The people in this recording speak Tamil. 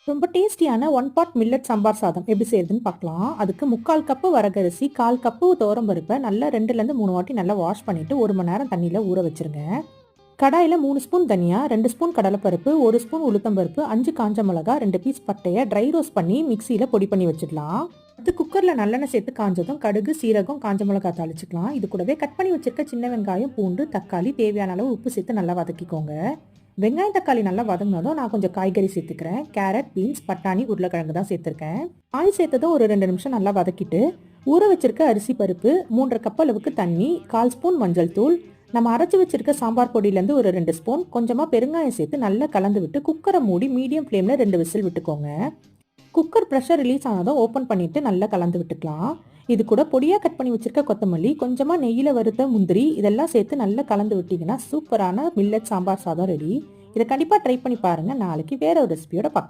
ரொம்ப டேஸ்டியான ஒன் பாட் மில்லட் சாம்பார் சாதம் எப்படி செய்யறதுன்னு பார்க்கலாம். அதுக்கு 3/4 கப்பு வரகரிசி, 1/4 கப்பு துவரம்பருப்பை நல்லா 2லேருந்து 3 வாட்டி நல்லா வாஷ் பண்ணிட்டு 1 மணி நேரம் தண்ணியில் ஊற வச்சிருங்க. கடாயில் 3 ஸ்பூன் தனியா, 2 ஸ்பூன் கடலைப்பருப்பு, 1 ஸ்பூன் உளுத்தம்பருப்பு, 5 காஞ்ச மிளகா, 2 பீஸ் பட்டையை ட்ரை ரோஸ்ட் பண்ணி மிக்சியில் பொடி பண்ணி வச்சிடலாம். அடுத்து குக்கரில் நல்லெண்ணெய் சேர்த்து காஞ்சதும் கடுகு, சீரகம், காஞ்ச மிளகா தாளிச்சுக்கலாம். இது கூடவே கட் பண்ணி வச்சிருக்க சின்ன வெங்காயம், பூண்டு, தக்காளி, தேவையான அளவு உப்பு சேர்த்து நல்லா வதக்கிக்கோங்க. வெங்காயம் தக்காளி நல்லா வதங்கினதும் நான் கொஞ்சம் காய்கறி சேர்த்துக்கிறேன். கேரட், பீன்ஸ், பட்டாணி, உருளைக்கிழங்கு தான் சேர்த்துருக்கேன். ஆயில் சேர்த்ததும் ஒரு 2 நிமிஷம் நல்லா வதக்கிட்டு ஊற வச்சிருக்க அரிசி பருப்பு, 3/2 கப் அளவுக்கு தண்ணி, 1/4 ஸ்பூன் மஞ்சள் தூள், நம்ம அரைச்சி வச்சிருக்க சாம்பார் பொடியிலேருந்து ஒரு 2 ஸ்பூன், கொஞ்சமாக பெருங்காயம் சேர்த்து நல்லா கலந்து விட்டு குக்கரை மூடி மீடியம் ஃப்ளேமில் 2 விசில் விட்டுக்கோங்க. குக்கர் ப்ரெஷர் ரிலீஸ் ஆனதும் ஓப்பன் பண்ணிட்டு நல்லா கலந்து விட்டுக்கலாம். இது கூட பொடியாக கட் பண்ணி வச்சிருக்க கொத்தமல்லி, கொஞ்சமாக நெய்யில் வறுத்த முந்திரி இதெல்லாம் சேர்த்து நல்லா கலந்து விட்டிங்கன்னா சூப்பரான மில்லட் சாம்பார் சாதம் ரெடி. இதை கண்டிப்பாக ட்ரை பண்ணி பாருங்கள். நாளைக்கு வேற ஒரு ரெசிபியோட பார்க்கலாம்.